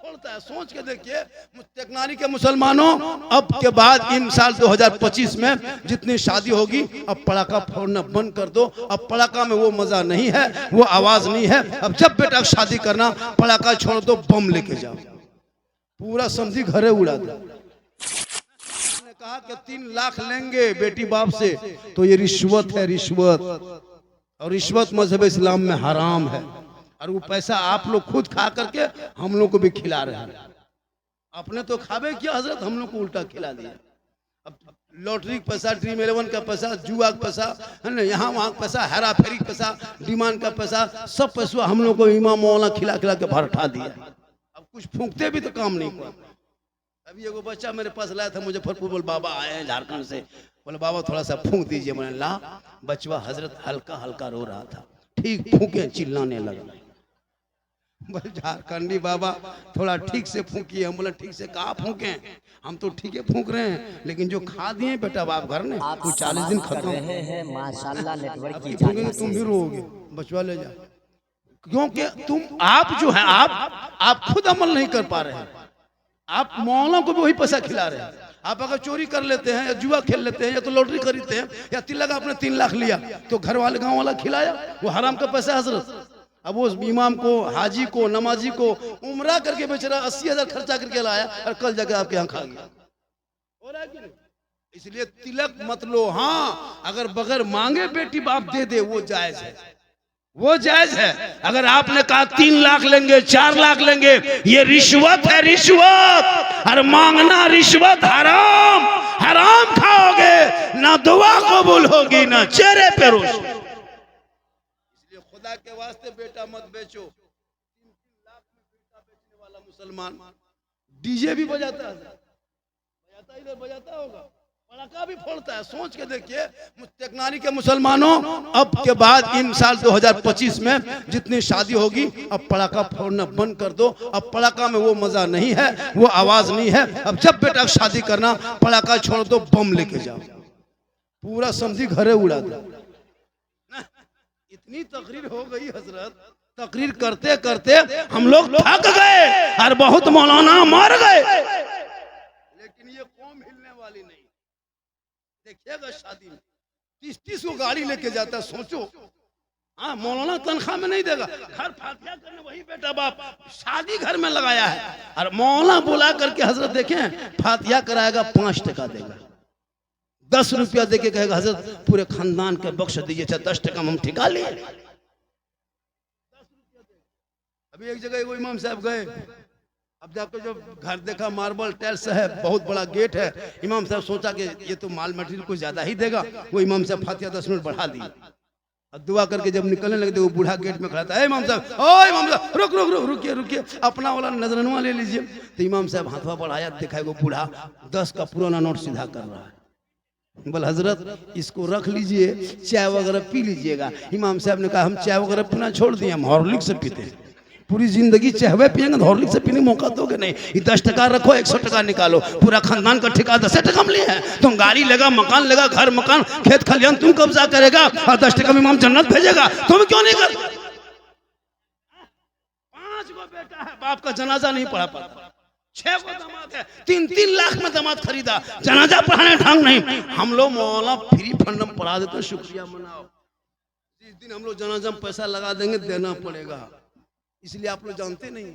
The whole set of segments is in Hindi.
फोड़ता है। सोच के देखिए टेक्नारी के मुसलमानों, अब के बाद इन साल 2025 में जितनी शादी होगी अब पटाखा फोड़ना बंद कर दो। अब पटाखा में वो मजा नहीं है, वो आवाज नहीं है। अब जब बेटा शादी करना पटाखा छोड़ दो, बम लेके जाओ, पूरा समझी घरे उड़ा दो। कहा कि 3 लाख लेंगे बेटी बाप से, तो ये रिश्वत है, रिश्वत। और रिश्वत मजहब इस्लाम में हराम है। और वो पैसा आप लोग खुद खा करके हम लोग को भी खिला रहे हैं। आपने तो खावे किया हजरत, हम लोग को उल्टा खिला दिया। अब लॉटरी का पैसा, ड्रीम 11 का पैसा, जुआ का पैसा है ना, यहाँ वहाँ का पैसा, हेरा फेरी का पैसा, डिमांड का पैसा, सब पैसा हम लोग को इमाम मौलाना खिला खिला के भरठा दिया। अब कुछ फूंकते भी तो काम नहीं हुआ। अभी एगो बच्चा मेरे पास लाया था मुजफ्फरपुर, बोल बाबा आए हैं झारखंड से, बोले बाबा थोड़ा सा फूंक दीजिए। मैंने ला, बचवा हजरत हल्का हल्का रो रहा था, ठीक फूके चिल्लाने लगा। बोले झारखंडी बाबा थोड़ा ठीक से फूकिए। हम बोले ठीक से कहाँ फूके, हम तो ठीक है फूक रहे हैं, लेकिन जो खा दिए बेटा बाप घर ने वो 40 दिन खत्म हैं। माशाल्लाह नेटवर्क की फूकेंगे तुम भी रोओगे, बचवा ले जा। क्योंकि तुम आप जो है आप खुद अमल नहीं कर पा रहे हैं। आप मौलाना को भी वही पैसा खिला रहे हैं। आप अगर चोरी कर लेते हैं या जुआ खेल लेते हैं या तो लॉटरी खरीदते हैं या तिलक आपने 3 लाख लिया तो घर वाले गांव वाला खिलाया, वो हराम का पैसा हजरत। अब वो इमाम को, हाजी को, नमाजी को उम्रा करके बेचारा 80,000 खर्चा करके लाया और कल जाके आपके यहाँ खा गया। हो रहा है कि नहीं? इसलिए तिलक मत लो। हाँ, अगर बगैर मांगे बेटी बाप दे दे वो जायज है, वो जायज है। अगर आपने कहा 3 लाख लेंगे, 4 लाख लेंगे, ये रिश्वत है, रिश्वत। और मांगना रिश्वत हराम, हराम खाओगे, ना दुआ कबूल होगी ना चेहरे पे रोशनी। इसलिए खुदा के वास्ते बेटा मत बेचो। 3 लाख में बेटा बेचने वाला मुसलमान डीजे भी बजाता है, बजाता इधर बजाता होगा, पटाखा भी फोड़ता है। सोच के देखिए टेक्नारी के मुसलमानों, अब के बाद इन साल 2025 में जितनी शादी होगी अब पटाखा फोड़ना बंद कर दो। अब पटाखा में वो मजा नहीं है, वो आवाज नहीं है। अब जब बेटा शादी करना पटाखा छोड़ दो, बम लेके जाओ, पूरा समझी घरे उड़ा दो। इतनी तकरीर हो गई हजरत, तकरीर करते करते हम लोग थक गए और बहुत मौलाना मर गए, लेकिन ये कौम हिलने वाली नहीं। देखिएगा शादी में 30-30 को गाड़ी लेके जाता है, सोचो। हाँ, मौलाना तनख्वाह में नहीं देगा, घर फातिहा करने वही बेटा बाप शादी घर में लगाया है। और मौलाना बुला करके हजरत देखें फातिहा कराएगा 5 टका देगा, 10 रुपया देके कहेगा हजरत पूरे खानदान के बख्श दीजिए, 10 टका हम ठिका लिए। अभी एक जगह वो इमाम साहब गए, अब जाकर जब घर देखा मार्बल टाइल्स है, बहुत बड़ा गेट है। इमाम साहब सोचा कि ये तो माल मटेरियल कुछ ज्यादा ही देगा। वो इमाम साहब फातिहा 10 मिनट बढ़ा दिए और दुआ करके जब निकलने लगे तो वो बूढ़ा गेट में खड़ा था। इमाम साहब, ओ इमाम साहब रुक रुक रुक रुकिए रुकिए, अपना वाला नजरनवा ले लीजिए। तो इमाम साहब हाथवा बढ़ाया, देखा वो बूढ़ा 10 का पुराना नोट सीधा कर रहा है। बोल हजरत इसको रख लीजिए, चाय वगैरह पी लीजिएगा। इमाम साहब ने कहा हम चाय वगैरह पीना छोड़ दिए, हम हॉर्लिक्स से पीते हैं। पूरी जिंदगी चाहवे पियेंगे, हॉर्लिक्स से पीने मौका दोगे नहीं। ये 10 टका रखो, 100 टका निकालो, पूरा खानदान का ठेका 10 टका में लिया है। तुम गाड़ी लेगा, मकान लेगा, घर मकान खेत खलियान तुम कब्जा करेगा और 10 टका में इमाम जन्नत भेजेगा, तुम क्यों नहीं कर? 5 गो बेटा है, बाप का जनाजा नहीं पढ़ा पाता, 6 गो दामाद है, 3-3 लाख में दामाद खरीदा, जनाजा पढ़ाने ढंग नहीं। हम लोग मौलाना फ्री फंड में पढ़ा देते, शुक्रिया मनाओ। जिस दिन हम लोग जनाजा में पैसा लगा देंगे देना पड़ेगा। इसलिए आप लोग जानते नहीं,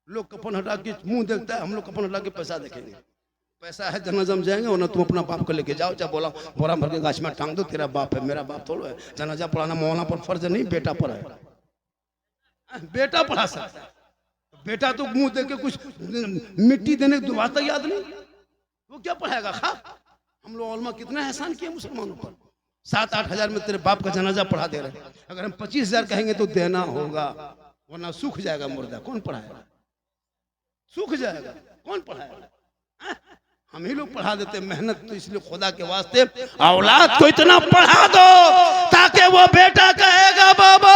लोग कफन हटा के मुंह देखता है, हम लोग कफन हटा के पैसा देखेंगे। पैसा है जनाजा में जाएंगे, वरना तुम अपना बाप को लेके जाओ, चाहे बोला बोरा भर के गाछ में टांग दो, तेरा बाप है, मेरा बाप थोड़ा है। जनाजा पढ़ाना मौलाना पर फर्ज नहीं, बेटा पर है। बेटा पढ़ा सकता है, बेटा तो मुंह देख के कुछ मिट्टी देने की बात याद नहीं, वो क्या पढ़ाएगा? खा हम लोग उलमा कितना एहसान किया मुसलमानों पर। 7-8 हजार में तेरे बाप का जनाजा पढ़ा दे रहे हैं। अगर हम 25,000 कहेंगे तो देना होगा, वरना सूख जाएगा मुर्दा। कौन पढ़ाएगा? सूख जाएगा, कौन पढ़ाएगा? हम ही लोग पढ़ा देते मेहनत। तो इसलिए खुदा के वास्ते औलाद को इतना पढ़ा दो ताकि वो बेटा कहेगा बाबा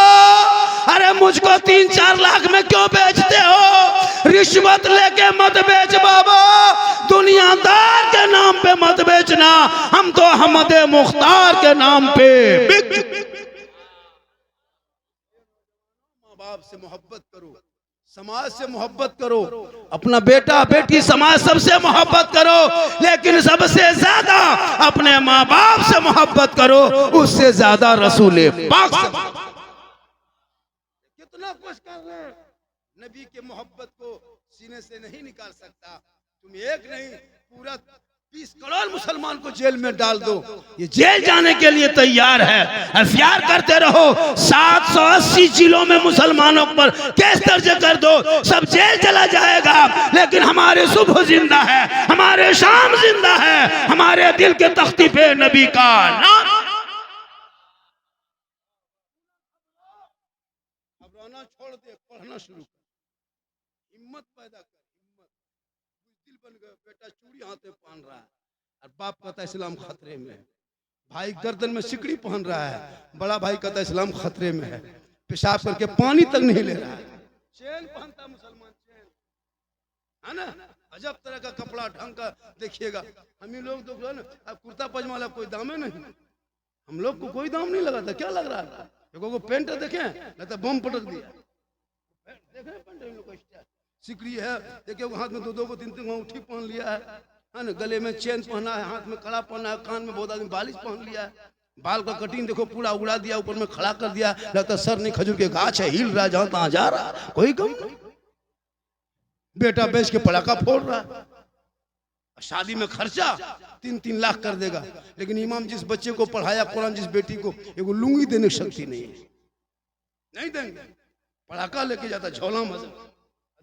अरे मुझको 3-4 लाख में क्यों बेचते हो? रिश्वत लेके मत बेच बाबा, दुनियादार के नाम पे मत बेचना, हम तो अहमद मुख्तार के नाम पे। माँ बाप से मोहब्बत करो, समाज से मोहब्बत करो, अपना बेटा बेटी समाज सबसे मोहब्बत करो, लेकिन सबसे ज्यादा अपने माँ बाप से मोहब्बत करो, उससे ज्यादा रसूल पाक से। कितना कुछ कर रहे हैं, नबी के मोहब्बत को सीने से नहीं निकाल सकता। तुम एक नहीं पूरा 20 करोड़ मुसलमान को जेल में डाल दो, ये जेल जाने के लिए तैयार है। एफआईआर करते रहो, 780 जिलों में मुसलमानों पर केस दर्ज कर दो, सब जेल चला जाएगा। लेकिन हमारे सुबह जिंदा है, हमारे शाम जिंदा है, हमारे दिल के तख्ती पे नबी का नाम। अब रोना छोड़ दे, पढ़ना शुरू कर, हिम्मत पैदा कर, दिल बन गया। बेटा चूड़ी हाथ में पहन रहा है और बाप कहता है इस्लाम खतरे में है। भाई गर्दन में सिकड़ी पहन रहा है, बड़ा भाई कहता है इस्लाम खतरे में है। पेशाब करके पानी तक नहीं ले रहा है। चेन पहनता मुसलमान, चेन है ना, अजब तरह का कपड़ा ढंग का देखिएगा। हम ही लोग देखो ना, अब कुर्ता पजामा वाला कोई दाम है नहीं, हम लोग को कोई दाम नहीं लगा था। क्या लग रहा है, देखो पेंट देखे नहीं तो बम पटक दिया, देखे पेंट सिकड़ी है, देखिए हाथ में दो को तीन अंगूठी पहन लिया है ना, गले में चेन पहना है, हाथ में कड़ा पहना है, कान में बहुत आदमी बालिश पहन लिया है, बाल का कटिंग देखो पूरा उड़ा दिया, ऊपर में खड़ा कर दिया, लगता सर नहीं खजूर के गाछ है, हिल रहा जहां तहां जा रहा, कोई गम नहीं। बेटा बेच के पटाखा फोड़ रहा है, शादी में खर्चा 3-3 लाख कर देगा, लेकिन इमाम जिस बच्चे को पढ़ाया कुरान, जिस बेटी को एगो लुंगी देने की शक्ति नहीं है, नहीं देंगे। पटाखा लेके जाता झोला मजा,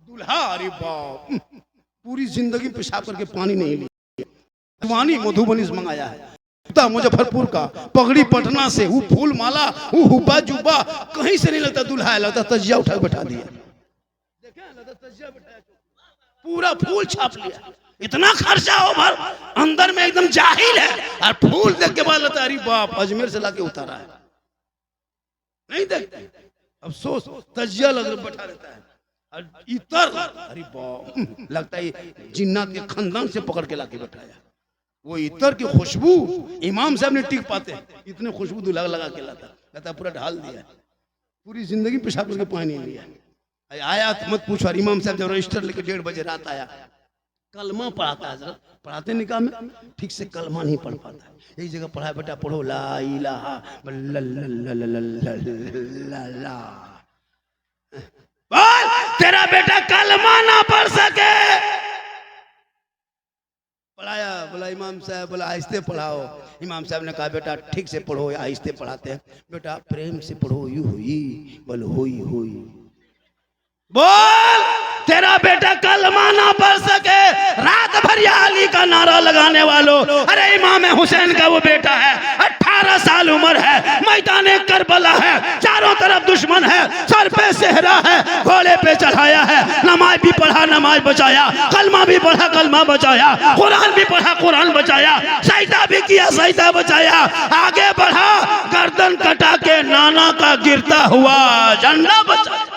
दूल्हा अरे बाप पूरी जिंदगी पेशाब करके पानी नहीं लिया। मधुबनी मधुबनी से मंगाया है, मुजफ्फरपुर का, पगड़ी पटना से, वो फूल माला, वो हुब्बा जुब्बा कहीं से नहीं लगता, दूल्हा लगता तजिया उठा बैठा दिया, देखे लगता तजिया बैठाया, पूरा फूल छाप लिया, इतना खर्चा हो भर, अंदर में एकदम जाहिल है, और फूल देख के बाद लगता अरे बाप अजमेर से लाके उतारा है, नहीं देखते। अफसोस तजिया लग बैठा रहता है, इतर अरे बाप लगता है जिन्नात के खानदान से पकड़ के लाके बैठाया। वो इतर की खुशबू इमाम साहब ने टिक पाते, इतने खुशबू दूल्हा लगा के लाता पूरा ढाल दिया, पूरी जिंदगी पेशाब करके पानी लिया। आया तो मत पूछो, इमाम साहब जब रजिस्टर लेके 1:30 बजे रात आया, कलमा पढ़ाता है, हजरत पढ़ाते निकाह में ठीक से कलमा नहीं पढ़ पाता है, एक जगह पढ़ा बेटा पढ़ो ला इलाहा ला, तेरा बेटा कलमा ना पढ़ सके, पढ़ाया, बोला इमाम साहब, बोला आहिस्ते पढ़ाओ। इमाम साहब ने कहा बेटा ठीक से पढ़ो, आहिस्ते पढ़ाते हैं, बेटा प्रेम से पढ़ो, यू हुई बोल हुई हुई, बोल तेरा बेटा कलमा ना पढ़ सके, रात भर या अली का नारा लगाने वालों, अरे इमाम हुसैन का वो बेटा है, 18 साल उम्र है, मैदान करबला है, चारों तरफ दुश्मन है, सर पे सेहरा है, घोड़े पे चढ़ाया है, नमाज भी पढ़ा नमाज बचाया, कलमा भी पढ़ा कलमा बचाया, कुरान भी पढ़ा कुरान बचाया, सजदा भी किया सजदा बचाया, आगे बढ़ा गर्दन कटा के नाना का गिरता हुआ झंडा बचाया।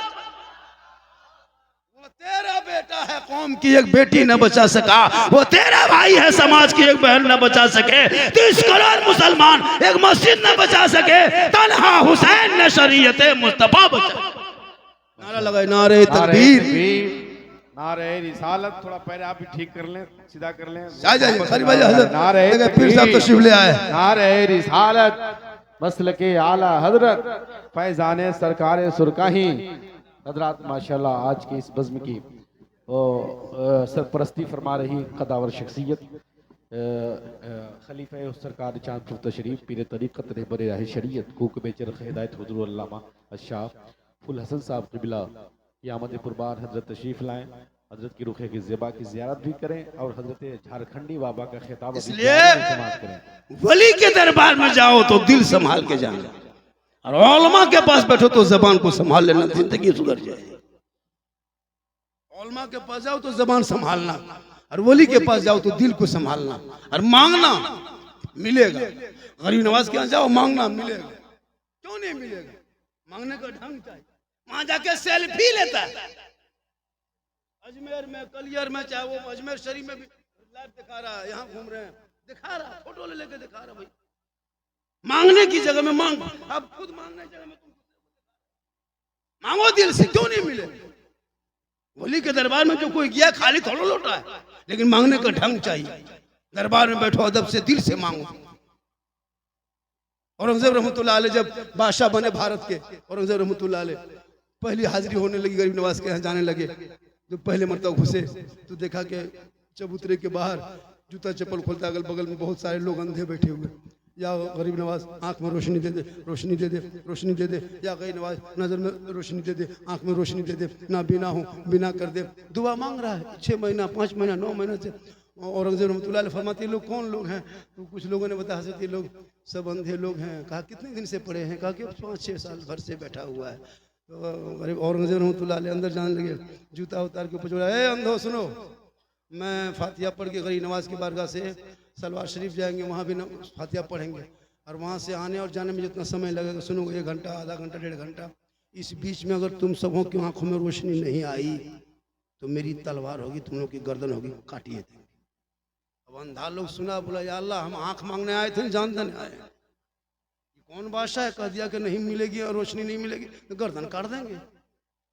तेरा बेटा है, कौम की एक बेटी न बचा सका, वो तेरा भाई है, समाज की एक बहन न बचा सके, 30 करोड़ मुसलमान एक मस्जिद न बचा सके, तन्हा हुसैन ने शरीयत मुस्तफा बचा। नारा लगाए, नारे तकबीर, नारे रिसालत, थोड़ा पैर आप भी ठीक कर लें, सीधा कर लें, नारे पीर साहब तशरीफ ले आए, नारे रिसालत, मसलके आला हजरत फैजाने सरकारे सुरकाही हजरात, माशाल्लाह आज की इस बज़्म की सरपरस्ती फरमा रही कदावर शख्सियत खलीफा सरकार चांदपुर तशरीफ पीर तरीक़त रहबर राह शरीयत कोक बेचरख हिदायत हुज़ूर अल्लामा अशाह फुल हसन साहब क़िबला क़यामत पुरबार हजरत तशरीफ लाएँ, हजरत की रुखे की ज़िबा की ज़ियारत भी करें और हजरत झारखंडी बाबा का खिताब करें। वली के दरबार में जाओ तो दिल संभाल के जाना, और उलमा के पास बैठो तो जबान को संभाल लेना, जिंदगी सुधर जाएगी। उलमा के पास जाओ तो जबान संभालना, और वली के पास जाओ तो दिल को संभालना, और मांगना मिलेगा। गरीब नवाज के यहाँ जाओ मांगना मिलेगा, क्यों नहीं मिलेगा, मांगने का ढंग चाहिए। वहां जाके सेल्फी लेता है, अजमेर में कलियर में, चाहे वो अजमेर शरीफ में भी लाइव दिखा रहा है, यहाँ घूम रहे हैं दिखा रहा, फोटो ले लेके दिखा रहा। भाई मांगने की जगह में मांग, अब खुद मांगने की जगह में तुम मांगो दिल से, क्यों नहीं मिले। वली के दरबार में जो कोई गया खाली थोड़ा लौटा है, लेकिन मांगने का ढंग चाहिए। दरबार में बैठो अदब से, दिल से मांगो। औरंगजेब रहमतुल्लाह अलैह जब बादशाह बने भारत के, औरंगजेब रहमतुल्लाह अलैह पहली हाजिरी होने लगी, गरीब नवाज के यहाँ जाने लगे। जब पहले मरतबा घुसे तो देखा कि चबूतरे के बाहर जूता चप्पल खोलता, अगल बगल में बहुत सारे लोग अंधे बैठे हुए। या गरीब नवाज आंख में रोशनी दे दे, रोशनी दे दे, रोशनी दे दे। या गरीब नवाज नजर में रोशनी दे दे, आंख में रोशनी दे दे, ना बिना हो बिना कर दे। दुआ मांग रहा है 6 महीना 5 महीना 9 महीना से। औरंगजेब रहमतुल्लाह अलैह फरमाते लोग कौन लोग हैं? तो कुछ लोगों ने बताया हजरत ये लोग सब अंधे लोग हैं। कहा कितने दिन से पड़े हैं? कहा कि 5-6 साल भर से बैठा हुआ है। तो गरीब औरंगजेब रहमतुल्लाह अलैह अंदर जाने लगे, जूता उतार के ऊपर जोड़ा, ए अंधो सुनो, मैं फातिहा पढ़ के गरीब नवाज की बारगाह से सलवार शरीफ जाएंगे, वहाँ भी फातिहा पढ़ेंगे, और वहाँ से आने और जाने में जितना समय लगेगा सुनोगे 1 घंटा, आधा घंटा, 1.5 घंटा। इस बीच में अगर तुम सबों की आंखों में रोशनी नहीं आई तो मेरी तलवार होगी, तुम लोग की गर्दन होगी, काटिए देंगे। अब अंधा लोग सुना, बोला या अल्लाह हम आंख मांगने आए थे, जानते नहीं आए। कौन बादशाह है? कह दिया कि नहीं मिलेगी और रोशनी नहीं मिलेगी तो गर्दन काट देंगे।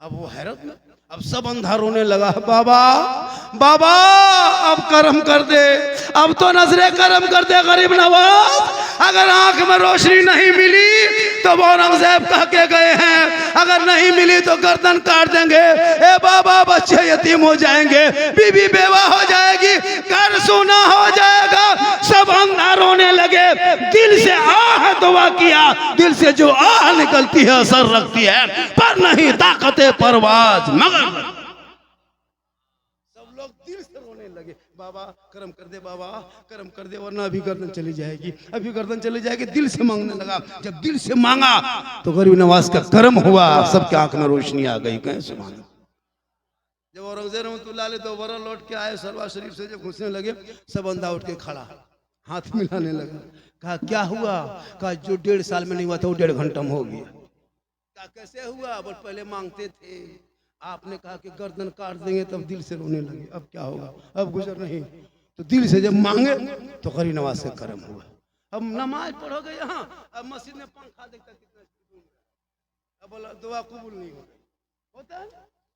अब वो हैरत में, अब सब अंधा रोने लगा, बाबा बाबा अब करम कर दे, अब तो नजरे करम कर दे गरीब नवाज। अगर आंख में रोशनी नहीं मिली तो औरंगजेब कह के गए हैं, अगर नहीं मिली तो गर्दन काट देंगे। ए बाबा बच्चे यतीम हो जाएंगे, बीवी बेवा हो जाएगी, घर सूना हो जाएगा। सब अंधा रोने लगे। दिल से आह दुआ किया, दिल से जो आह निकलती है असर रखती है, पर नहीं ताकत परवाज मगर। सब लोग दिल से रोने लगे, बाबा करम कर दे, बाबा करम कर दे, वरना अभी गर्दन चली जाएगी, अभी गर्दन चली जाएगी। दिल से मांगने लगा। जब दिल से मांगा तो गरीब नवाज का करम हुआ, सबके आंख में रोशनी आ गई। कहें सुभान। जब औरंगजेब रहमतुल्लाह अलैह दोबारा लौट के आए सलवार शरीफ से, जब घुसने लगे सब अंधा उठ के खड़ा, हाथ मिलाने लगा। कहा क्या हुआ? कहा जो 1.5 साल में नहीं हुआ था वो 1.5 घंटा में हो गया। कहा कैसे हुआ? बोल पहले मांगते थे, आपने कहा कि गर्दन काट देंगे, तब दिल से रोने लगे। अब क्या होगा? अब गुजर नहीं तो दिल से जब मांगे तो गरीब नवाज से करम हुआ। अब नमाज पढ़ोगे यहाँ, अब मस्जिद में पंखा देखता कितना, अब बोला दुआ कबूल नहीं होता है।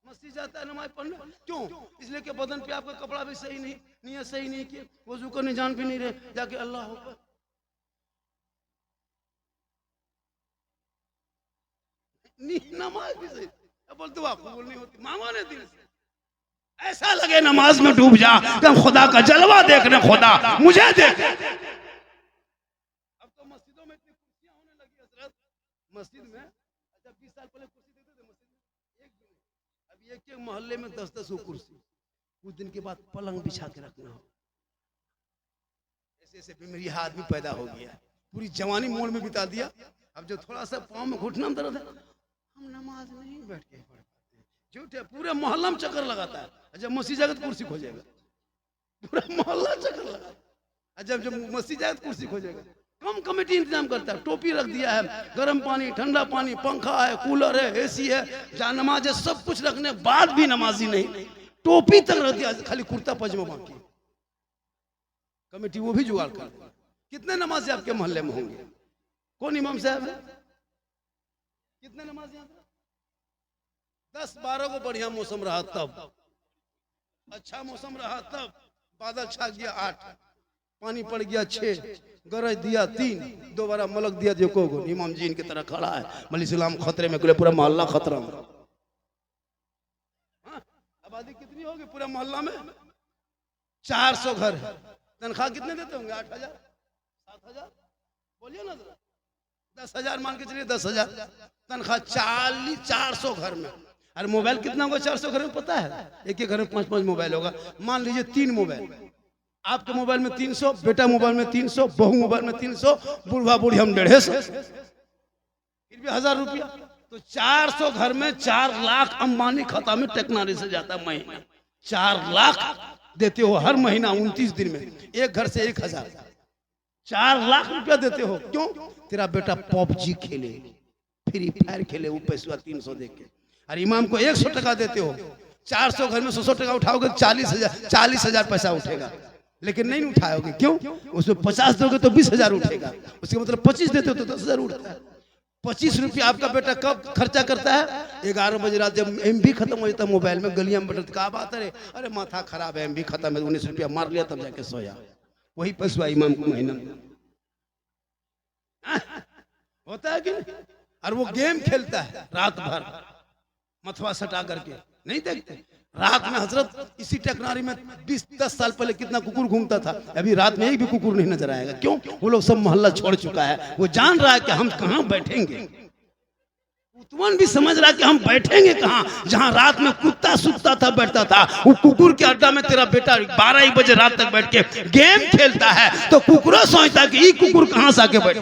मस्जिद जाता है नमाज पढ़ने, क्यों? इसलिए कि बदन पे आपका कपड़ा भी सही नहीं, नियत सही नहीं किए, वजू करने जान भी नहीं रहे, जाके अल्लाह अकबर। नमाज भी सही, अब बोल दुआ कबूल नहीं होती। मांगो ने दिल से, ऐसा लगे नमाज में डूब जा कि खुदा का जलवा देखने, खुदा मुझे देख। अब तो मस्जिदों में इतनी कुर्सियां होने लगी हजरत, मस्जिद में अच्छा 20 साल पहले कुर्सी देते थे मस्जिद में, एक भी नहीं। अब एक मोहल्ले में 10-10 कुर्सी, कुछ दिन के बाद पलंग बिछा के रखना हो। ऐसे ऐसे बीमारी आदमी पैदा हो गया, पूरी जवानी मोड़ में बिता दिया। अब जो थोड़ा सा पाँव में घुटना में दर्द है, हम नमाज नहीं बैठ के पढ़ पाते, झूठ है। पूरे मोहल्ला में चक्कर लगाता है, जब मस्जिद जाएगा तो कुर्सी खोजेगा, पूरा मोहल्ला चक्कर लगा। जब मस्जिद जाएगा तो कुर्सी खोजेगा। कम कमेटी इंतजाम करता है, टोपी रख दिया है, गर्म पानी, ठंडा पानी, पंखा है, कूलर है, एसी है, जहाँ नमाज है, सब कुछ रखने बाद भी नमाजी नहीं, टोपी तक रख दिया, खाली कुर्ता पजामा बाकी। कमेटी वो भी जुगाड़ कर। कितने नमाजी आपके मोहल्ले में होंगे? कौन इमाम साहब है? कितने नमाजी? 10-12 को बढ़िया मौसम रहा तब, अच्छा मौसम रहा तब, बादल छा गया 8, पानी पड़ गया 6, गरज दिया 3, दोबारा मलक दिया देखो गो। इमाम जी इनकी तरह खड़ा है, मलिक सलाम खतरे में, पूरा मोहल्ला खतरा में। आबादी कितनी होगी पूरे मोहल्ला में? 400 घर है। तनख्वाह कितने देते होंगे? 8,000 7,000 बोलिए ना, 10,000 मान के चलिए, 10,000 तनख्वाह। 400 घर में। अरे मोबाइल कितना होगा 400 घर में पता है? एक घर में 5-5 मोबाइल होगा। मान लीजिए 3 मोबाइल, आपके मोबाइल में 300, बेटा मोबाइल में 300, बहू मोबाइल में 300, बूढ़ा बूढ़ी हम 150, फिर भी 1,000 रुपया। तो 400 घर में 4 लाख अंबानी खाता में टेक्नोलॉजी से जाता है महीना। 4 लाख देते हो हर महीना 29 दिन में, एक घर से 1,000, 4 लाख रुपया देते हो। क्यों? तेरा बेटा पबजी खेले, फ्री फायर खेले, वो पैसा 300 दे के। और इमाम को 100 टका देते हो, 400 घर में 100 टका उठाओगे 40,000 पैसा उठेगा। लेकिन नहीं उठाओगे, क्यों? उसमें 50 दोगे तो 20,000 उठेगा, उसके मतलब 25 देते हो तो 10,000 उठता है। 25 रुपया आपका बेटा कब खर्चा करता है? 11 बजे रात जब MB खत्म हो जाता है मोबाइल में, गलियां में बैठे क्या बात है, अरे माथा खराब है, MB खत्म है, 19 रुपया मार लिया तब जाके सोया। वही पैसा इमाम को महीना में होता है कि नहीं? और वो गेम खेलता है रात भर मथवा सटा करके, नहीं देखते? रात में हजरत इसी टेकनारी में 20-10 साल पहले कितना कुकुर घूमता था, अभी रात में एक भी कुकुर नहीं नजर आएगा। क्यों? वो लोग सब मोहल्ला छोड़ चुका है, वो जान रहा है कि हम कहाँ बैठेंगे। उतवन भी समझ रहा है कि हम बैठेंगे कहाँ, जहाँ रात में कुत्ता सुतता था बैठता था, वो कुकुर के अड्डा में तेरा बेटा 12 बजे रात तक बैठ के गेम खेलता है, तो कुकुर सोचता है कि ये कुकुर कहाँ से आके बैठ,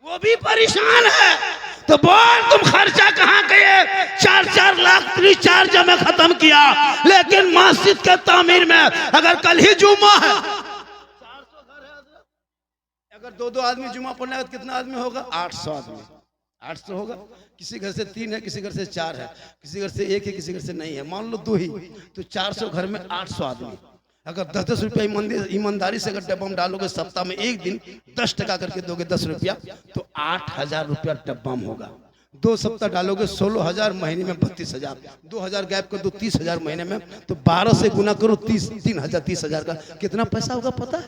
वो भी परेशान है। तो बोल तुम खर्चा कहाँ गए? 4-4 लाख रिचार्ज में खत्म किया, लेकिन मस्जिद के तामीर में अगर कल ही जुम्मा है, 400 घर है, अगर 2-2 आदमी जुम्मा पढ़ने तो कितना आदमी होगा? 800 आदमी, 800 होगा। किसी घर से 3 है, किसी घर से 4 है, किसी घर से 1 है, किसी घर से नहीं है, मान लो 2 ही, तो 400 घर में 800 आदमी। अगर 10-10 रुपया ईमानदारी से अगर डब्बा में डालोगे, सप्ताह में एक दिन 10 टका करके दोगे 10 रुपया, तो 8000 रुपया डब्बा में होगा। 2 सप्ताह डालोगे 16,000, महीने में 32,000, 2,000 गैप कर दो 30,000 महीने में, तो 12 से गुना करो 30,000 का कितना पैसा होगा पता है?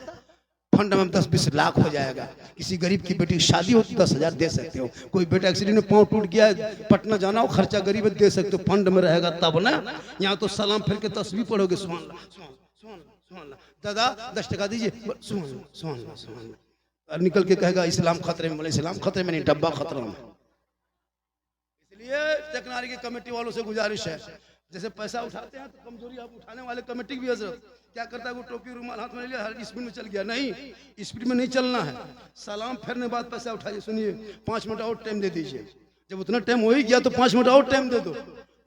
फंड में 10-20 लाख हो जाएगा। किसी गरीब की बेटी की शादी हो तो 10,000 दे सकते हो। कोई बेटा एक्सीडेंट में पाँव टूट गया, पटना जाना हो, खर्चा गरीब दे सकते हो, फंड में रहेगा तब ना। यहाँ तो सलाम फिर के तस्वीर पढ़ोगे, सुभान अल्लाह, दादा 10 टका दीजिए, सुभान अल्लाह, निकल के कहेगा इस्लाम खतरे में। बोले इस्लाम खतरे में नहीं, डब्बा खतरा में। इसलिए टेकनारी की कमेटी वालों से गुजारिश है, जैसे पैसा उठाते हैं तो कमजोरी आप उठाने वाले कमेटी की भी हजरत क्या करता है, वो टोपी रुमाल हाथ में लिया, हर स्पीड में चल गया। नहीं, स्पीड में नहीं चलना है, सलाम फेरने बाद पैसा उठाइए। सुनिए, 5 मिनट और टाइम दे दीजिए, जब उतना टाइम हो ही गया तो 5 मिनट और टाइम दे दो,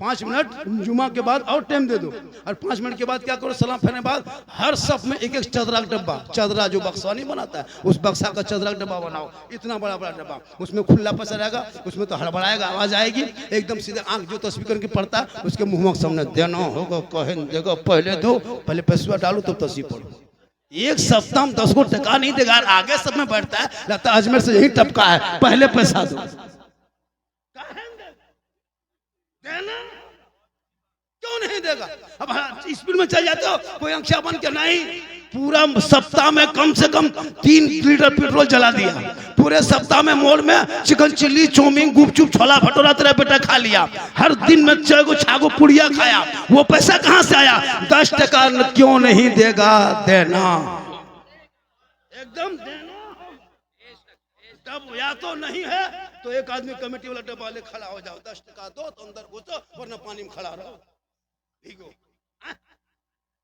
5 मिनट जुमा के बाद और टाइम दे दो, और 5 मिनट के बाद क्या करो, सलाम फेरने बाद हर सब में एक चदरा का डब्बा, चदरा जो बक्सा नहीं बनाता है, उस बक्सा का चदरा का डब्बा बनाओ, इतना बड़ा बड़ा डब्बा, उसमें खुला पैसा रहेगा, उसमें तो हड़बड़ाएगा, आवाज आएगी, एकदम सीधे आंख जो तस्वीर करके पड़ता है उसके मुंह के सामने देना होगा, कहे देगा पहले दो, पहले पैसा डालो तो तस्वीर पढ़ो। 1 सप्ताह में 10 को टका नहीं देगा, आगे सब में बैठता है, लगता है अजमेर से यही टपका है, पहले पैसा दो। देना क्यों नहीं देगा? अब स्पीड में चल जाते हो, कोई अंक्षा बन के नहीं, पूरा सप्ताह में कम से कम 3 लीटर पेट्रोल जला दिया, पूरे सप्ताह में मोड़ में चिकन चिल्ली, चाउमीन, गुपचुप, छोला भटूरा तेरा बेटा खा लिया, हर दिन में चेगो छागो पुड़िया खाया, वो पैसा कहां से आया? 10 टका क्यों नहीं देगा? देना, एकदम देना। तब या तो नहीं है तो एक आदमी कमेटी वाला डब्बा ले खड़ा हो जाओ, 10 टका दो तो अंदर घुसो, वरना पानी में खड़ा रहो। ठीक हो?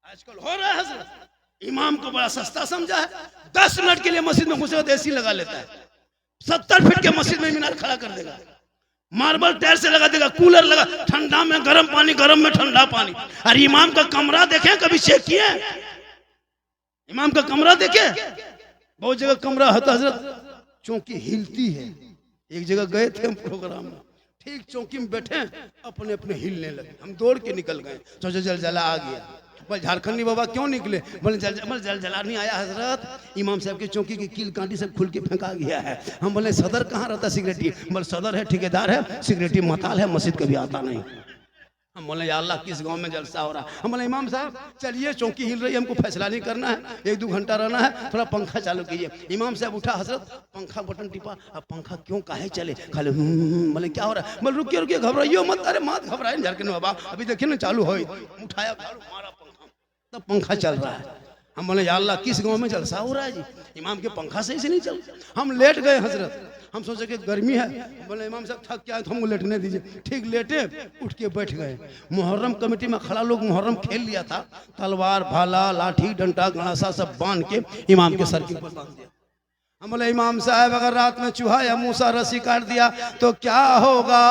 आजकल हो रहा है हजरत, इमाम को बड़ा सस्ता समझा है, 10 मिनट के लिए मस्जिद में घुसे तो एसी लगा लेता है, 70 फीट के मस्जिद में मीनार खड़ा कर देगा, मार्बल टायर से लगा देगा, कूलर लगा, ठंडा में गर्म पानी, गर्म में ठंडा पानी। अरे इमाम का कमरा देखे, कभी चेक किए? इमाम का कमरा देखे? बहुत जगह कमरा है तो हजरत चौकी हिलती है। एक जगह गए थे हम प्रोग्राम में, ठीक चौकी में बैठे, अपने अपने हिलने लगे, हम दौड़ के निकल गए, सोचे जलजला आ गया। बोले झारखंडी बाबा क्यों निकले? बोले जलजला नहीं आया हजरत, इमाम साहब की चौकी की कील कांटी से खुल के फेंका गया है। हम बोले सदर कहाँ रहता सिक्योरिटी? बोले सदर है, ठेकेदार है, सिक्योरिटी मताल है, मस्जिद कभी आता नहीं। हम बोले या अल्लाह किस गांव में जलसा हो रहा है? हम बोले इमाम साहब चलिए, चौकी हिल रही है, हमको फैसला नहीं करना है, 1-2 घंटा रहना है, थोड़ा पंखा चालू कीजिए। इमाम साहब उठा, हजरत पंखा बटन टिपा, अब पंखा क्यों काहे चले? खाली बोले क्या हो रहा है? बोले रुकिए रुकिए, घबराइयो मत, अरे मत घबराए झारखंड बाबा, अभी देखिए ना चालू हो, उठाया मारा पंखा, तब पंखा चल रहा है। हम बोले या अल्लाह किस गांव में जलसा हो रहा है जी, इमाम के पंखा सही से नहीं चल। हम लेट गए हजरत, हम सोचे कि गर्मी है, बोले इमाम साहब थक क्या है तो हमको लेटने दीजिए। ठीक लेटे, उठ के बैठ गए। मुहर्रम कमेटी में खड़ा लोग मुहर्रम खेल लिया था, तलवार भाला लाठी डंडा गणासा सब बांध के इमाम के सर के ऊपर बांध दिया। हम बोले इमाम साहब अगर रात में चूहा या मूसा रस्सी काट दिया तो क्या होगा?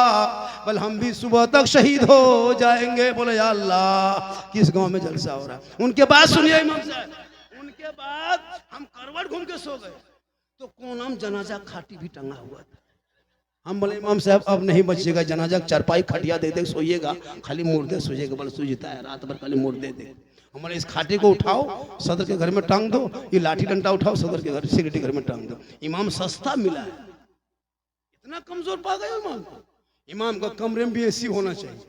बोले हम भी सुबह तक शहीद हो जाएंगे। बोले या अल्लाह किस गांव में जलसा हो रहा है? उनके बाद सुनिए इमाम साहब, उनके बाद हम करवट घूम के सो गए तो कोनम जनाजा खाटी भी टंगा हुआ था। हम बोले इमाम साहब अब नहीं बचिएगा, जनाजा चारपाई खटिया दे दे सोइएगा, खाली मुर्दे सोइएगा। बोले सूझता है, रात भर खाली मुर्दे दे। हमारे इस खाटे को उठाओ, सदर के घर में टांग दो, ये लाठी डंडा उठाओ, सदर के घर सिक्योरिटी घर में टांग दो। इमाम सस्ता मिला है, इतना कमजोर पा गए इमाम को। इमाम का कमरे में भी एसी होना चाहिए,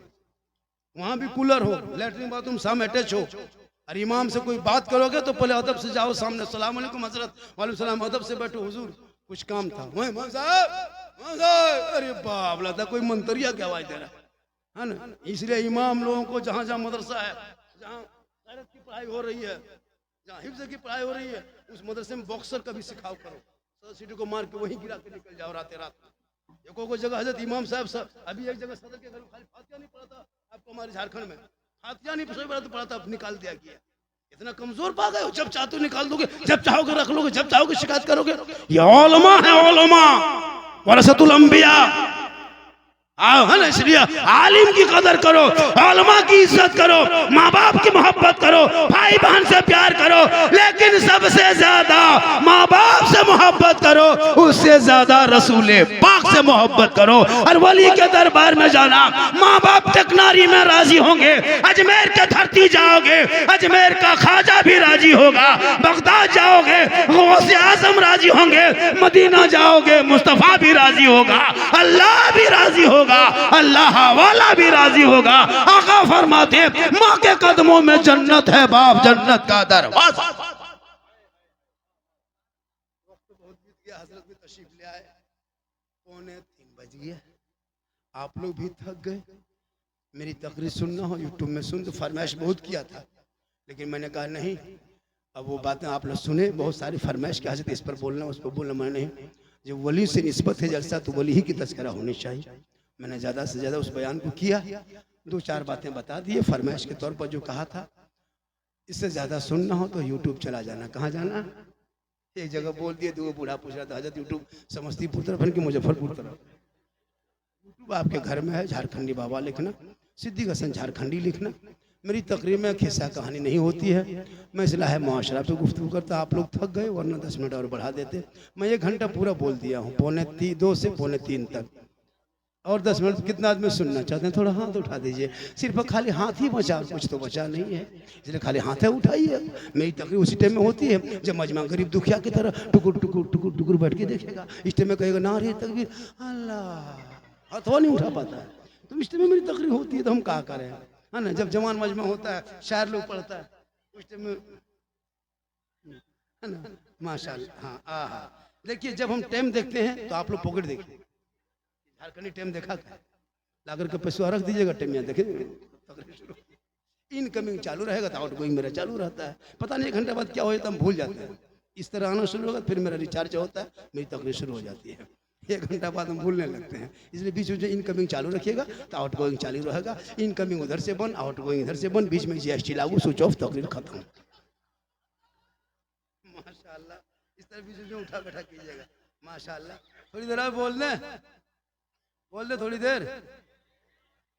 वहां भी कूलर हो, लेटरिन बाथरूम सामने अटैच हो। और इमाम से कोई बात करोगे तो पहले अदब से जाओ सामने, सलाम अलैकुम हजरत, वालेकुम सलाम, अदब से बैठो, हुजूर कुछ काम था। वही इमाम साहब, अरे बाप, लगता कोई मंतरिया की आवाज दे रहा है ना। इसलिए इमाम लोगों को जहां जहां मदरसा है, जहां गैरत की पढ़ाई हो रही है, जहां हिफ्ज की पढ़ाई हो रही है, उस मदरसे में बॉक्सर का भी सिखाव करो। सर सीटी को मार के वहीं गिरा के निकल जाओ रात रात। एक जगह हजरत इमाम साहब अभी एक जगह सदर के घर में खाली फातिहा नहीं पढ़ा था, आपको हमारे झारखंड में फातिहा नहीं पढ़ा था, निकाल दिया गया। इतना कमजोर पा गए हो, जब चाहते हो निकाल दोगे, जब चाहोगे रख लोगे, जब चाहोगे शिकायत करोगे। ये उलमा है, उलमा वरसतुल अंबिया, है ना। इसलिए आलिम की कदर करो, उलमा की इज्जत करो, माँ बाप की मोहब्बत करो, भाई बहन से प्यार करो, लेकिन सबसे ज्यादा माँ बाप से मोहब्बत करो, उससे ज्यादा रसूले पाक से मोहब्बत करो। और वली के दरबार में जाना, माँ बाप टेकनारी में राजी होंगे, अजमेर के धरती जाओगे, अजमेर का ख्वाजा भी राजी होगा, बगदाद जाओगे गौसे आजम राजी होंगे, मदीना जाओगे मुस्तफा भी राजी होगा, अल्लाह भी राजी होगा, अल्लाह वाला भी राजी होगा। आका फरमाते माँ के कदमों में जन्नत है, बाप जन्नत का दरवाजा। वक्त बहुत बीत गया, हजरत भी तशरीफ ले आए, 2:45 बज गया, आप लोग भी थक गए। मेरी तकरीर सुनना हो यूट्यूब में सुन, तो फरमाइश बहुत किया था, लेकिन मैंने कहा नहीं, अब वो बातें आप लोग सुने, बहुत सारी फरमाइश की, हजरत इस पर बोलना उस पर बोलना, मैं नहीं। जो वली से निस्बत है जलसा, तो वली ही की तस्करा होनी चाहिए। मैंने ज़्यादा से ज़्यादा उस बयान को किया, 2-4 बातें बता दी फरमाइश के तौर पर जो कहा था। इससे ज़्यादा सुनना हो तो यूट्यूब चला जाना। कहाँ जाना? एक जगह बोल दिए, तो वो बूढ़ा पूछ रहा था, हजरत यूट्यूब समस्तीपुर तरफ है कि मुजफ्फरपुर तरफ? यूट्यूब आपके घर में है, झारखंडी बाबा लिखना, सिद्दीक हसन झारखंडी लिखना। मेरी तकरीर में किस्सा कहानी नहीं होती है, मैं इस्लाह मुआशरा पे गुफ्तगू करता। आप लोग थक गए, वरना 10 मिनट और बढ़ा देते। मैं 1 घंटा पूरा बोल दिया हूँ, 2:45 से 2:45 तक, और 10 मिनट। कितना आदमी सुनना चाहते हैं? थोड़ा हाथ उठा दीजिए। सिर्फ खाली हाथ ही बचा, कुछ तो बचा नहीं है, इसलिए खाली हाथ है उठाइए। मेरी तकरीर उसी टाइम में होती है जब मजमा गरीब दुखिया की तरह टुकुर टुकुर टुकुर टुकुर बैठ के देखेगा। इस टाइम में कहेगा नारे तकबीर अल्लाह, हाथों नहीं उठा पाता है। तो इस टाइम में मेरी तकरीर होती है, तो हम क्या करें, है ना। जब जवान मजमा होता है, शायर लोग पढ़ता है, उस टाइम में, है ना, माशाल्लाह। हाँ आहा, देखिए जब हम टाइम देखते हैं तो आप लोग पॉकेट देखिए, झारखंडी टाइम देखा क्या, लाकर के पैसा रख दीजिएगा, टाइम यहाँ देखे। इनकमिंग चालू रहेगा तो आउट गोइंग मेरा चालू रहता है। पता नहीं 1 घंटे बाद क्या हो जाता है, हम भूल जाते हैं। इस तरह आना शुरू होगा, फिर मेरा रिचार्ज होता है, मेरी तकरीर शुरू हो जाती है। 1 घंटा बाद हम भूलने लगते हैं, इसलिए बीच में इनकमिंग चालू रखिएगा तो आउट गोइंग चालू रहेगा। इनकमिंग उधर से बंद, आउट गोइंग इधर से बंद, बीच में GST लागू, स्विच ऑफ, तकरीर खत्म। माशाल्लाह, इस तरह बीच में उठा बैठा कीजिएगा। माशाल्लाह, थोड़ी देर आप बोल दे थोड़ी देर।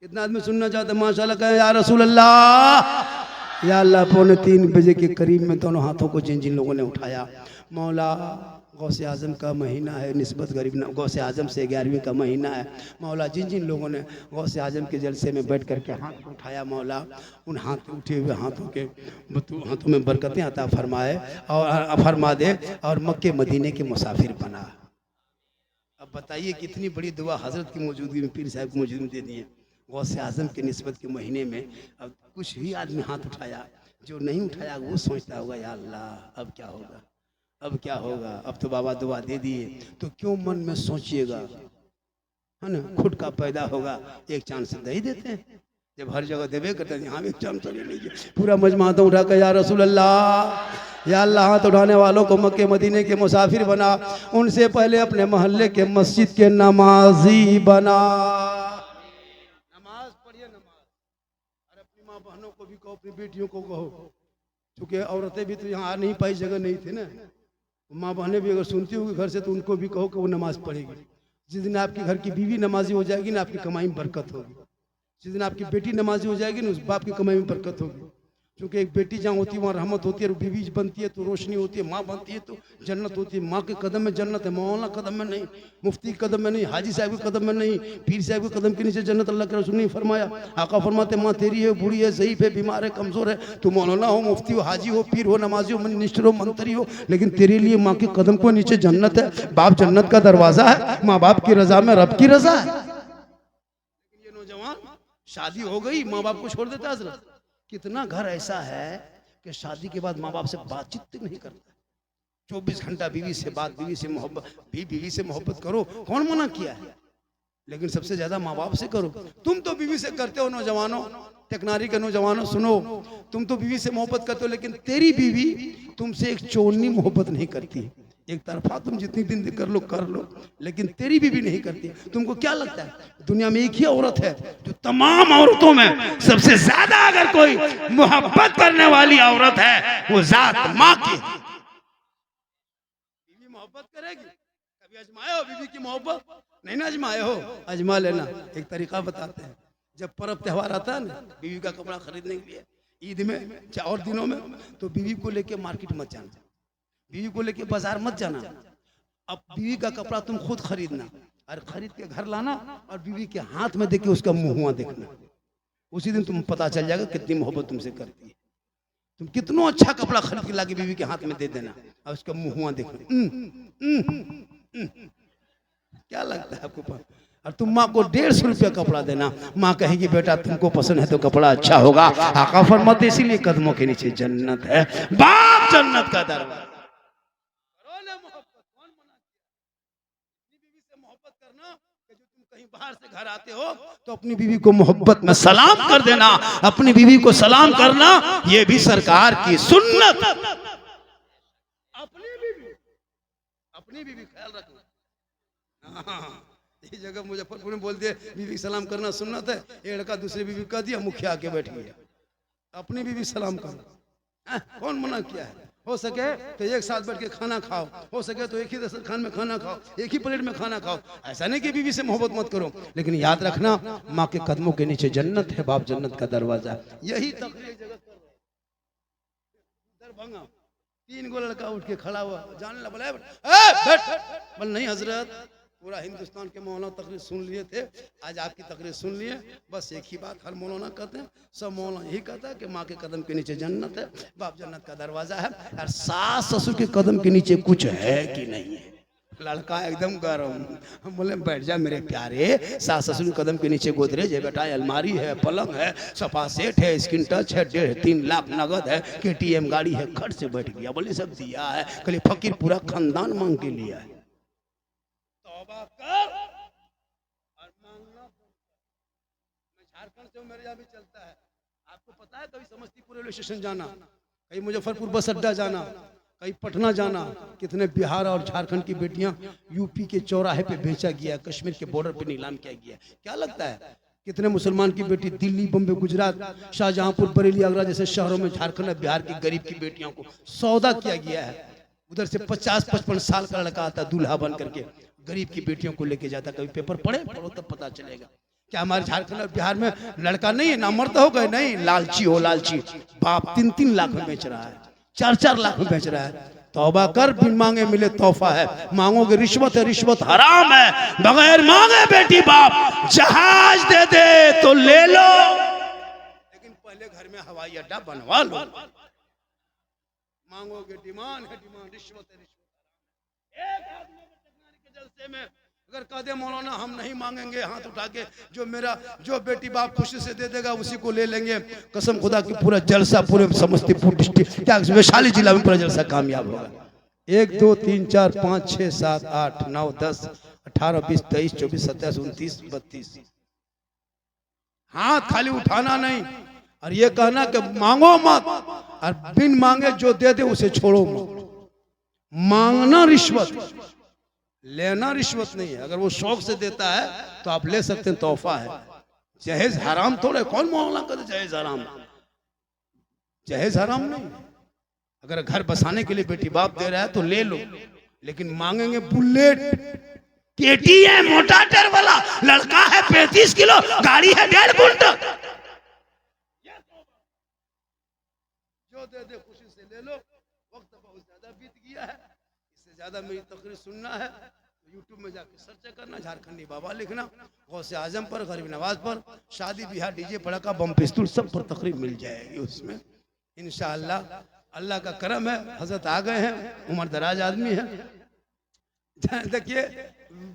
कितना आदमी सुनना चाहते? माशाल्लाह कहें या रसूल अल्लाह। या अल्लाह, 2:45 बजे के करीब में दोनों हाथों को जिन जिन लोगों ने उठाया, मौला गौसे आजम का महीना है, निस्बत गरीब न गौसे आजम से 11वीं का महीना है। मौला जिन जिन लोगों ने गौसे आजम के जलसे में बैठ करके हाथ उठाया, मौला उन हाथ उठे हुए हाथों में बरकतें अता फरमाए और फरमा दे, और मक्के मदीने के मुसाफिर बना। अब बताइए कितनी बड़ी दुआ हजरत की मौजूदगी में, पीर साहब की मौजूदगी में दे दी है। गौसे आजम के निस्बत के महीने में अब कुछ ही आदमी हाथ उठाया, जो नहीं उठाया वो सोचता होगा या अल्लाह अब क्या होगा, अब क्या होगा। अब तो बाबा दुआ दे दिए, तो क्यों मन में सोचिएगा, है ना। खुद का पैदा होगा, एक चांस दे ही देते हैं। जब हर जगह देवे करते हैं, यहाँ भी एक चांस तो ले लीजिए। पूरा मजमा हाथ उठा कर या रसूल अल्लाह, या अल्लाह। हाथ उठाने वालों को मक्के मदीने के मुसाफिर बना, उनसे पहले अपने मोहल्ले के मस्जिद के नमाजी बना। नमाज पढ़िए, नमाज। और अपनी माँ बहनों को भी कहो, अपनी बेटियों को कहो, क्योंकि औरतें भी तो यहाँ आ नहीं पाई, जगह नहीं थी ना। माँ बहनें भी अगर सुनती होगी घर से, तो उनको भी कहो कि वो नमाज पढ़ेगी। जिस दिन आपकी घर की बीवी नमाजी हो जाएगी ना, आपकी कमाई में बरकत होगी। जिस दिन आपकी बेटी नमाजी हो जाएगी ना, उस बाप की कमाई में बरकत होगी। क्योंकि एक बेटी जहाँ होती है वहाँ रहमत होती है, और बीवी बनती है तो रोशनी होती है, माँ बनती है तो जन्नत होती है। माँ के कदम में जन्नत है, मौलाना कदम में नहीं, मुफ्ती के कदम में नहीं, हाजी साहब के कदम में नहीं, पीर साहब के कदम के नीचे जन्नत अल्लाह के रसूल ने फरमाया। आका फरमाते माँ तेरी है, बूढ़ी है, ज़ईफ है, बीमार है, कमज़ोर है, तो मौलाना हो, मुफ्ती हो, हाजी हो, पीर हो, नमाजी हो, मिनिस्टर हो, मंत्री हो, लेकिन तेरे लिए माँ के कदम को नीचे जन्नत है। बाप जन्नत का दरवाज़ा है, माँ बाप की रजा में रब की रजा है। ये नौजवान शादी हो गई, माँ बाप को छोड़ देता हजरत। कितना घर ऐसा है कि शादी के बाद माँ बाप से बातचीत तक नहीं करता। 24 घंटा बीवी से बात, बीवी से मोहब्बत, बीवी से मोहब्बत करो, कौन मना किया है, लेकिन सबसे ज्यादा माँ बाप से करो। तुम तो बीवी से करते हो नौजवानों, टेक्नारी के नौजवानों सुनो, तुम तो बीवी से मोहब्बत करते हो, लेकिन तेरी बीवी तुमसे एक चोरनी मोहब्बत नहीं करती। एक तरफा तुम जितनी दिन कर लो, लेकिन तेरी बीवी नहीं करती। तुमको क्या लगता है दुनिया में एक ही औरत है जो तमाम औरतों में सबसे ज्यादा अगर कोई मोहब्बत करने वाली औरत है, वो जात माँ की। बीवी मोहब्बत करेगी, कभी आजमाए हो बीवी की मोहब्बत? नहीं ना आजमाए हो, आजमा लेना। एक तरीका बताते हैं, जब पर्व त्योहार आता है ना, बीवी का कपड़ा खरीदने के लिए, ईद में और दिनों में, तो बीवी को लेके मार्केट मत जाना, बीवी को लेके बाजार मत जाना। अब बीवी का कपड़ा तुम खुद खरीदना और खरीद के घर लाना, और बीवी के हाथ में देके उसका मुंह देखना। उसी दिन तुम पता चल जाएगा कितनी मोहब्बत तुमसे करती है। तुम कितना अच्छा कपड़ा खरीद के लाके बीवी के हाथ में दे देना और उसका मुंह देखना। क्या लगता है आपको? और तुम माँ को 150 रुपया कपड़ा देना, माँ कहेगी बेटा तुमको पसंद है तो कपड़ा अच्छा होगा। आका फरमाते इसीलिए कदमों के नीचे जन्नत है, बाप जन्नत का दरवाजा। मोहब्बत करना कि जो तुम कहीं बाहर से घर आते हो तो अपनी बीवी को मोहब्बत में सलाम कर देना, अपनी बीवी को सलाम करना ये भी सरकार की सुन्नत। अपनी बीवी ख्याल रखना। ये जगह मुजफ्फरपुर में बोलते हैं बीवी सलाम करना सुन्नत है, ये लड़का दूसरी बीवी कह दिया, मुखिया आके बैठ गया। अपनी बीवी सलाम करना कौन मना किया है? हो सके तो एक साथ बैठ के खाना खाओ, हो सके तो एक ही दस्तरखान में खाना खाओ, एक ही प्लेट में खाना खाओ। ऐसा नहीं कि बीवी से मोहब्बत मत करो, लेकिन याद रखना माँ के कदमों के नीचे जन्नत है, बाप जन्नत का दरवाजा। यही तकरीर जगत दरभंगा 3 गो लड़का उठ के खड़ा हुआ, जाने लगा, बोले बोल नहीं हजरत, पूरा हिंदुस्तान के मौलाना तकरीर सुन लिए थे, आज आपकी तकरीर सुन लिए। बस एक ही बात हर मौलाना कहते हैं, सब मौलाना यही कहता है कि माँ के कदम के नीचे जन्नत है, बाप जन्नत का दरवाजा है, और सास ससुर के कदम के नीचे कुछ है कि नहीं है। लड़का एकदम गरम, हम बोले बैठ जा मेरे प्यारे, सास ससुर के कदम के नीचे गोदरेज है बेटा, अलमारी है, पलंग है, सोफा सेट है, स्क्रीन टच है, 1.5-3 लाख नगद है, KTM गाड़ी है, खट से बैठ गया। बोले सब दिया है, कल फकीर पूरा खानदान मांग के लिया है। तौबा कर और मांगना। मैं झारखंड से हूं, मेरे यहाँ भी चलता है। आपको पता है कभी समस्तीपुर रेलवे स्टेशन जाना, कहीं मुजफ्फरपुर बस अड्डा जाना, कहीं पटना जाना, कितने बिहार और झारखंड की बेटियां यूपी के चौराहे पे बेचा गया, कश्मीर के बॉर्डर पे नीलाम किया गया। क्या लगता है कितने मुसलमान की बेटी दिल्ली, बम्बे, गुजरात, शाहजहांपुर, बरेली, आगरा जैसे शहरों में झारखंड और बिहार की गरीब की बेटियों को सौदा किया गया है। उधर से 50-55 साल का लड़का आता दूल्हा बन करके, गरीब की बेटियों को लेके जाता। कभी पेपर पढ़ो तब पता चलेगा। क्या हमारे झारखंड और बिहार में लड़का नहीं है, ना मर्द हो गए, नहीं लालची हो, लालची बाप 3-3 लाख में बेच रहा है, 4-4 लाख में बेच रहा है। तौबा कर, बिन मांगे मिले तोहफा है, मांगोगे रिश्वत है, रिश्वत हराम है। बगैर मांगे बेटी बाप जहाज दे दे तो ले लो, लेकिन पहले घर में हवाई अड्डा बनवा लो। मांगोगे डिमांड है, डिमांड रिश्वत है, रिश्वत। एक आदमी के जलसे में अगर कह दे मौलाना हम नहीं मांगेंगे, हाथ उठा के जो बेटी बाप खुशी से दे देगा उसी को ले लेंगे, कसम खुदा की पूरा जलसा पूरे समस्तीपुर डिस्ट्रिक्ट क्या वैशाली जिला में पूरा जलसा कामयाब होगा। 1 2 3 4 5 6 7 8 9 10 18 20 23 24 27 29 32 हाथ खाली उठाना नहीं, और ये कहना कि मांगो मत, और बिन मांगे जो दे दे उसे छोड़ो मत। मांगना रिश्वत, लेना रिश्वत नहीं है। अगर वो शौक से देता है तो आप ले सकते हैं, तोहफा है। जहेज हराम थोड़े, कौन मौलाना कहते जहेज हराम? जहेज हराम नहीं। अगर घर बसाने के लिए बेटी बाप दे रहा है तो ले लो, लेकिन मांगेंगे बुलेट, KTM मोटा टायर वाला, लड़का है 35 किलो, गाड़ी है 1.5 कुंटल, जो दे दे खुशी से ले लो, वक्त बहुत ज्यादा बीत गया है, इससे ज्यादा मेरी तकरीर सुनना है यूट्यूब में जाके सर्च करना, झारखंडी बाबा लिखना, गौसे आजम पर, गरीब नवाज पर, शादी ब्याह, डीजे पड़ाका, बम पिस्तूल सब पर तकरीर मिल जाएगी उसमें इंशाअल्लाह। अल्लाह का करम है, हजरत आ गए हैं, उम्र दराज आदमी है। देखिए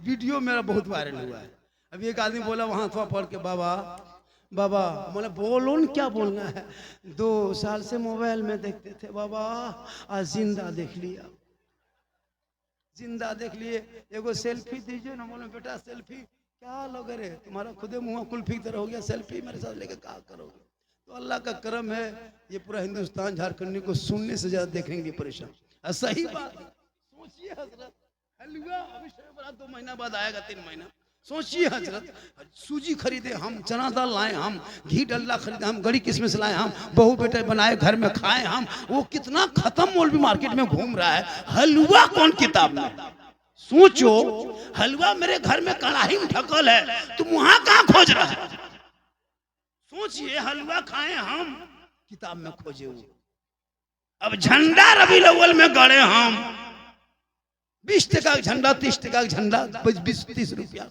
वीडियो मेरा बहुत वायरल हुआ है। अभी एक आदमी बोला वहां थोड़ा पढ़ के, बाबा बाबा, बोले बोलो न क्या बोलना है, 2 साल से मोबाइल में देखते थे बाबा, आज जिंदा देख लिया, जिंदा देख लिए, एगो सेल्फी दीजिए ना। बोले बेटा सेल्फी क्या लोगे रे, तुम्हारा खुदे मुंह कुल्फी की तरह हो गया, सेल्फी मेरे साथ लेके क्या करोगे। तो अल्लाह का करम है, ये पूरा हिंदुस्तान झारखंडी को सुनने से ज्यादा देखने के लिए परेशान। सही बात सोचिए हजरत, हलवा अभी शब 2 महीना बाद आएगा, 3 महीना। सोचिए हजरत, सूजी खरीदे हम, चना दाल लाए हम, घी डल्ला खरीदे हम, गड़ी किस्म लाए हम, बहू बेटे बनाए घर में खाए हम, वो कितना खत्म मौलवी मार्केट में घूम रहा है, हलवा कौन किताब में। सोचो हलवा मेरे घर में कढ़ाई में ढकल है, तुम वहां कहां खोज रहा है। सोचिए हलवा खाए हम, किताब में खोजे वो। अब झंडा रबीउल अव्वल में गड़े हम, 20 टका का झंडा, 30 टका का झंडा, 20-30 रुपया,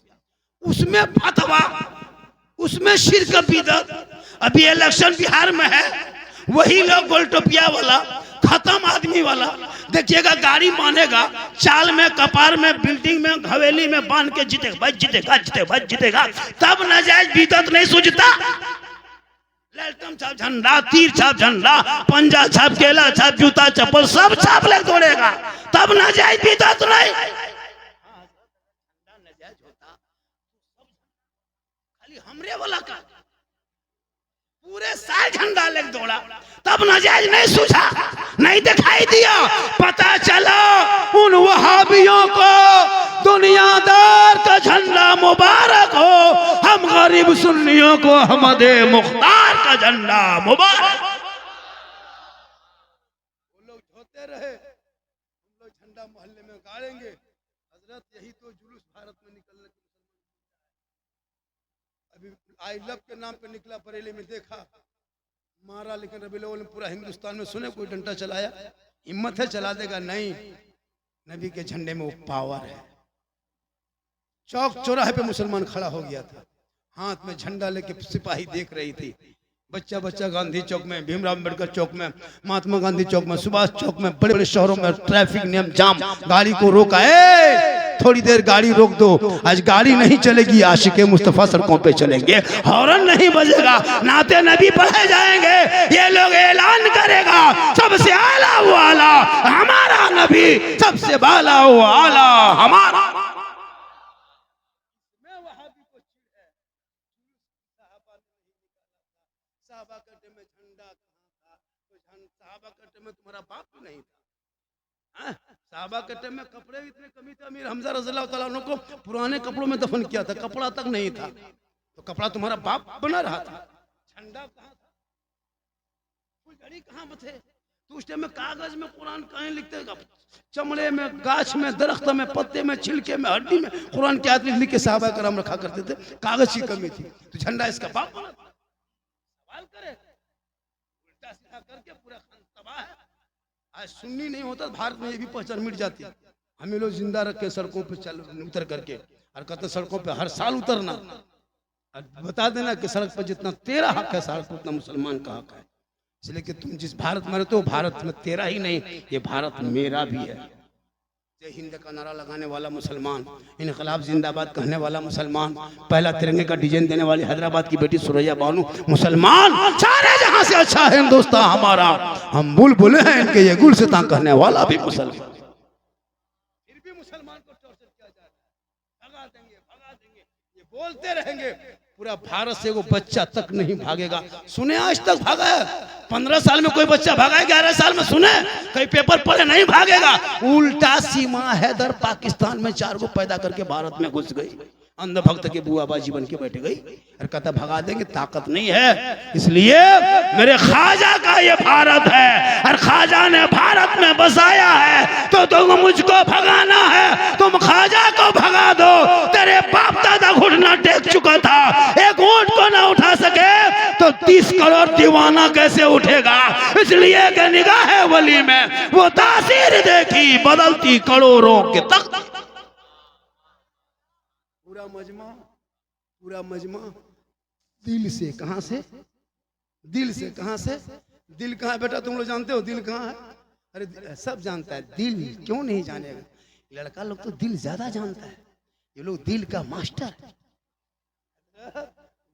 उसमें फतवा, उसमें शिरक बिदअत। अभी इलेक्शन बिहार में है, वही लोग गोलटोपिया वाला, खत्म आदमी वाला, देखिएगा गाड़ी मानेगा, चाल में, कपार में, बिल्डिंग में, हवेली में बांध के जीतेगा, भाई जीतेगा, जीतेगा, जीतेगा, तब नाजायज बिदअत नहीं सूझता। लैलटम छाप झंडा, तीर छाप झंडा, पंजा छाप, केला छाप, जूता चप्पल सब छाप ले दौड़ेगा, तब नाजायज बिदअत नहीं। नाजायज होता खाली हमरे वाला का, पूरे साल झंडा ले दौड़ा, तब नाजायज नहीं सूझा, नहीं दिखाई दिया। पता चला उन वहाबियों को दुनियादार का झंडा मुबारक हो, हम गरीब सुन्नियों को अहमद मुख्तार का झंडा मुबारक। वो लोग होते रहे, हम लोग झंडा मोहल्ले में गाड़ेंगे। हजरत यही तो जुलूस भारत में निकलने, अभी आई लव के नाम पे निकला, बरेली में देखा, मारा, लेकिन रबीउल अव्वल पूरा हिंदुस्तान में सुने कोई डंडा चलाया, हिम्मत है चला देगा नहीं। नबी के झंडे में वो पावर है। चौक चौराहे पे मुसलमान खड़ा हो गया था, हाथ में झंडा लेके सिपाही देख रही थी। बच्चा बच्चा गांधी चौक में, भीमराव अम्बेडकर चौक में, महात्मा गांधी चौक में, सुभाष चौक में, बड़े बड़े शहरों में ट्रैफिक नियम जाम, गाड़ी को रोका, थोड़ी देर गाड़ी रोक दो, आज गाड़ी नहीं चलेगी, आशिके मुस्तफा सड़कों पे चलेंगे, हॉर्न नहीं बजेगा, नाते नबी पढ़े जाएंगे, ये लोग ऐलान करेगा सबसे आला वो आला हमारा नबी, सबसे बाला वो आला हमारा। साहबा के टाइम में झंडा कहाँ था, तो साहबा के टाइम में तुम्हारा बाप भी नहीं था। साहबा के टाइम में कपड़े इतने कमी थे, अमीर हमजा रज़ियल्लाहु तआला अन्हु को पुराने कपड़ों में दफन किया था, कपड़ा तक नहीं था, तो कपड़ा तुम्हारा बाप बना रहा था। झंडा कहाँ था, फुलझड़ी कहाँ पे थे, तो उस टाइम में कागज में कुरान कहीं लिखते, चमड़े में, गाछ में, दरख्त में, पत्ते में, छिलके में, हड्डी में कुरान की आयत लिख के साहबा करम रखा करते थे, कागज की कमी थी, तो झंडा इसका बाप बना था। सवाल करे, उल्टा सीधा करके पूरा खान तबाह है। आज सुन्नी नहीं होता भारत में ये भी पहचान मिट जाती है। हमें लोग जिंदा रख के सड़कों पे चल उतर करके, और कहते सड़कों पे हर साल उतरना, और बता देना कि सड़क पर जितना तेरा हक है सड़क पर उतना मुसलमान का हक है। इसलिए कि तुम जिस भारत में रहते हो, भारत में तेरा ही नहीं, ये भारत मेरा भी है। जय हिंद का नारा लगाने वाला मुसलमान, इनकलाब जिंदाबाद कहने वाला मुसलमान, पहला तिरंगे का डिजाइन देने वाली हैदराबाद की बेटी सुरैया बानू मुसलमान, सारे जहां से अच्छा है हिंदुस्तान हमारा, हम बुलबुल हैं इनके ये गुलसितां कहने वाला भी मुसलमान। फिर भी मुसलमान को टॉर्चर किया जा रहा है, भगा देंगे, ये बोलते रहेंगे। पूरा भारत से वो बच्चा तक नहीं भागेगा, सुने आज तक भागा है? 15 साल में कोई बच्चा भागा है? 11 साल में सुने? कई पेपर पढ़े, नहीं भागेगा। उल्टा सीमा हैदर पाकिस्तान में 4 को पैदा करके भारत में घुस गई, अंधभक्त के बुआ बाजी बन के बैठ गई, और कहता भगा देंगे, ताकत नहीं है। इसलिए मेरे ख्वाजा का ये भारत है, और ख्वाजा ने भारत में बसाया है, तो तुम मुझको भगाना है, तुम ख्वाजा को भगा दो। तेरे बाप दादा घुटना टेक चुका था, एक ऊंट को ना उठा सके तो 30 करोड़ दीवाना कैसे उठेगा। इसलिए कि निगाह वली में वो तासीर देखी बदलती करोड़ों के तक। पूरा मजमा दिल से कहां से, दिल से कहां से, दिल कहां है बेटा तुम लोग जानते हो दिल कहां है? अरे सब जानता है, दिल क्यों नहीं जानेगा। लड़का लोग तो दिल ज्यादा जानता है, ये लोग दिल का मास्टर है।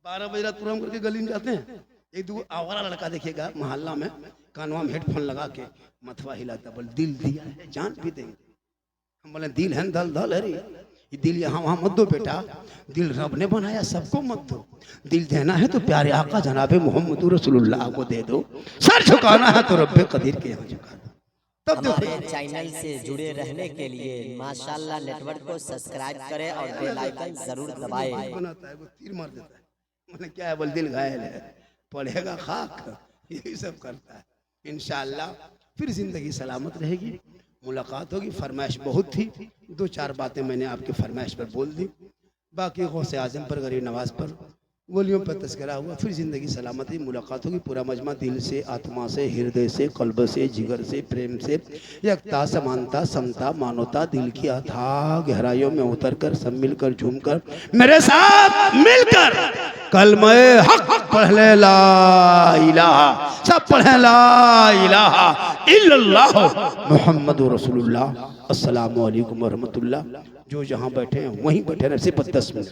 12 बजे रात प्रोग्राम करके गली में जाते हैं, एक दो आवारा लड़का देखिएगा मोहल्ला में कानवा में हेडफोन लगा के मथवा हिलाता, बोल दिल दिया है जान भी देंगे। हम बोले दिल है दल दल, अरे ये दिल यहाँ वहां मत दो बेटा, दिल रब ने बनाया सबको मत दो। दिल देना है तो प्यारे आका जनाबे मोहम्मद रसूलुल्लाह को दे दो, सर झुकाना है तो रब्बे कदीर के यहाँ झुका दो। तब हमारे चैनल से जुड़े रहने के लिए माशाल्लाह नेटवर्क को सब्सक्राइब करें और बेल आइकन जरूर दबाएं। बनाता है वो तीर मार देता है, मतलब क्या है बोल दिल घायल है, पढ़ेगा खाक, यही सब करता है। इंशाअल्लाह फिर जिंदगी सलामत रहेगी, मुलाकात होगी। फरमाइश बहुत थी, 2-4 बातें मैंने आपके फरमाइश पर बोल दी, बाकी गौसे आजम पर, गरीब नवाज पर, वलियों पर तस्करा हुआ। फिर जिंदगी सलामती, मुलाकात होगी। पूरा मजमा दिल से, आत्मा से, हृदय से, कल्ब से, जिगर से, प्रेम से, एकता, समानता, समता, मानवता, दिल की अथाह गहराइयों में उतरकर सब मिलकर झूमकर मेरे साथ मिलकर कलमे हक पढ़ ले, ला इलाहा, सब पढ़े ला इलाहा इल्लल्लाह मुहम्मदुर रसूलुल्लाह। अस्सलामु अलैकुम व रहमतुल्लाह। जो जहाँ बैठे हैं वहीं बैठे रहे, सिर्फ 10 मिनट।